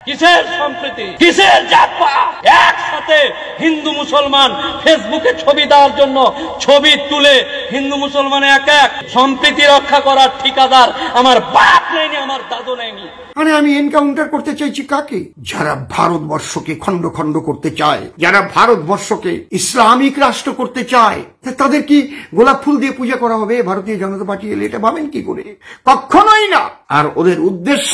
কিসের সম্প্রীতি, কিসের জাতপাত? একসাথে হিন্দু মুসলমান ফেসবুকে ছবি দেওয়ার জন্য ছবি তুলে হিন্দু মুসলমান এক এক সম্প্রীতি রক্ষা করার ঠিকাদার আমার বাপ নেয়নি, আমার দাদু নেয়নি। মানে আমি এনকাউন্টার করতে চাইছি কাকে? যারা ভারতবর্ষকে খন্ড খন্ড করতে চায়, যারা ভারতবর্ষকে ইসলামিক রাষ্ট্র করতে চায়, তাদের কি গোলাপ ফুল দিয়ে পূজা করা হবে ভারতীয় জনতা পার্টি এলে? এটা ভাবেন কি করে? কখনোই না। আর ওদের উদ্দেশ্য,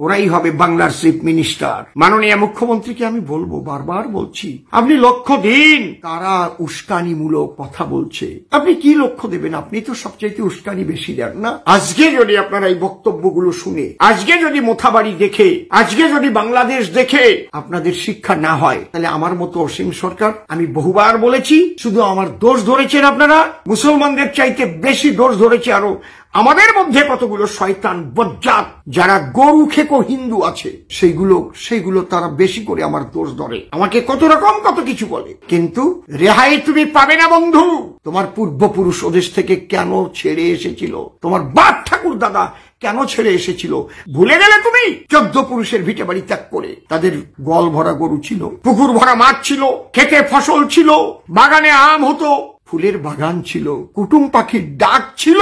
ওরাই হবে বাংলার চিফ মিনিস্টার। মাননীয় মুখ্যমন্ত্রীকে আমি বলবো, বারবার বলছি, আপনি লক্ষ্য দিন তারা উস্কানিমূলক কথা বলছে। আপনি কি লক্ষ্য দেবেন? আপনি তো সবচাইতে উস্কানি বেশি দেন না? আজকে যদি আপনারা এই বক্তব্যগুলো শুনে, আজকে যদি মোথাবাড়ি দেখে, আজকে যদি বাংলাদেশ দেখে আপনাদের শিক্ষা না হয়, তাহলে আমার মতো অসীম সরকার, আমি বহুবার বলেছি, শুধু আমার দোষ ধরেছেন আপনারা, মুসলমানদের চাইতে বেশি দোষ ধরেছে আরো আমাদের মধ্যে কতগুলো শয়তান বজ্জাত যারা গরু খেকো হিন্দু আছে, সেইগুলো তারা বেশি করে আমার দোষ ধরে, আমাকে কত রকম কত কিছু বলে। কিন্তু রেহাই তুমি পাবে না বন্ধু। তোমার পূর্বপুরুষ ওদেশ থেকে কেন ছেড়ে এসেছিল? তোমার বাপ ঠাকুর দাদা কেন ছেড়ে এসেছিল ভুলে গেলে তুমি? 14 পুরুষের ভিটে বাড়ি ত্যাগ করে তাদের গল ভরা গরু ছিল, পুকুর ভরা মাছ ছিল, খেতে ফসল ছিল, বাগানে আম হতো, ফুলের বাগান ছিল, কুটুম পাখির ডাক ছিল,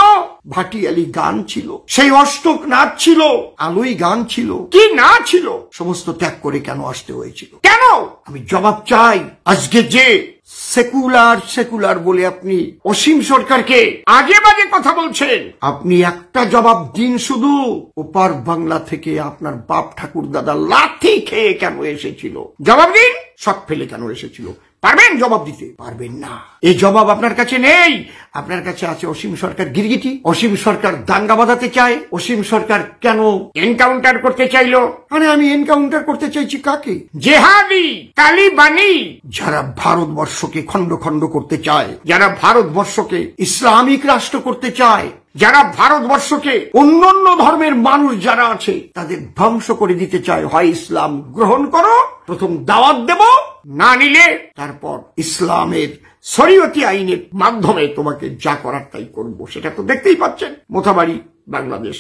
ভাটিয়ালি গান ছিল, সেই অষ্টক নাচ ছিল, আলোই গান ছিল, কি না ছিল, সমস্ত ত্যাগ করে কেন আসতে হয়েছিল? কেন? আমি জবাব চাই। আজকে যে সেকুলার বলে আপনি অসীম সরকারকে আগে বাজে কথা বলছেন, আপনি একটা জবাব দিন শুধু। ওপার বাংলা থেকে আপনার বাপ ঠাকুর দাদা লাথি খেয়ে কেন এসেছিল? জবাব দিন। শট ফেলে কেন এসেছিল? পারবেন জবাব দিতে? পারবেন না। এই জবাব আপনার কাছে নেই। আপনার কাছে আছে অসীম সরকার গিরগিটি। অসীম সরকার দাঙ্গা বাঁধাতে চায়। অসীম সরকার কেন এনকাউন্টার করতে চাইলো? মানে আমি এনকাউন্টার করতে চাইছি কাকে? জেহাদি, তালিবানি, যারা ভারতবর্ষকে খন্ড খন্ড করতে চায়, যারা ভারতবর্ষকে ইসলামিক রাষ্ট্র করতে চায়, যারা ভারতবর্ষকে অন্যান্য ধর্মের মানুষ যারা আছে তাদের ধ্বংস করে দিতে চায়। হয় ইসলাম গ্রহণ করো, প্রথম দাওয়াত দেব, না নিলে তারপর ইসলামের শরীয়তি আইনের মাধ্যমে তোমাকে যা করার তাই করবো। সেটা তো দেখতেই পাচ্ছেন মোথাবাড়ি বাংলাদেশ।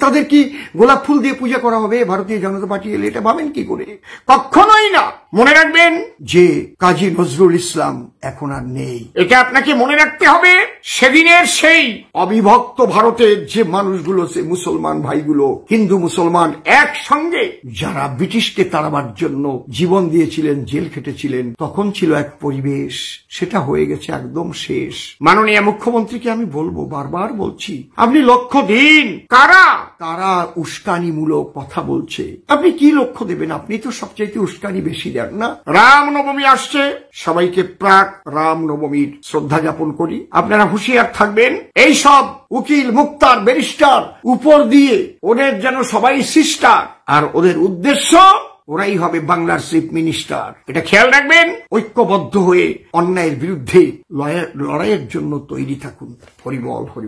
তাদের কি গোলাপ ফুল দিয়ে পূজা করা হবে ভারতীয় জনতা পার্টি এলে? এটা ভাবেন কি করে? কখনোই না। মনে রাখবেন যে কাজী নজরুল ইসলাম এখন আর নেই, এটা আপনাকে মনে রাখতে হবে। সেদিনের সেই অবিভক্ত ভারতের যে মানুষগুলো, সে মুসলমান ভাইগুলো, হিন্দু মুসলমান একসঙ্গে, যারা ব্রিটিশকে তাড়াবার জন্য জীবন দিয়েছিলেন, জেল খেটেছিলেন, তখন ছিল এক পরিবেশ, সেটা হয়ে গেছে একদম শেষ। মাননীয় মুখ্যমন্ত্রীকে আমি বলবো, বারবার বলছি, আপনি লক্ষ্য দিন তারা উস্কানিমূলক কথা বলছে। আপনি কি লক্ষ্য দেবেন? আপনি তো সবচাইতে উস্কানি বেশি দেন না? রামনবমী আসছে, সবাইকে প্রাক রামনবমীর শ্রদ্ধা জ্ঞাপন করি। আপনারা হুঁশিয়ার থাকবেন, এই সব উকিল মুক্তার ব্যারিস্টার উপর দিয়ে ওদের যেন সবাই সিস্টার, আর ওদের উদ্দেশ্য ওরাই হবে বাংলার চিফ মিনিস্টার। এটা খেয়াল রাখবেন। ঐক্যবদ্ধ হয়ে অন্যায়ের বিরুদ্ধে লড়াইয়ের জন্য তৈরি থাকুন। হরিবল হরি।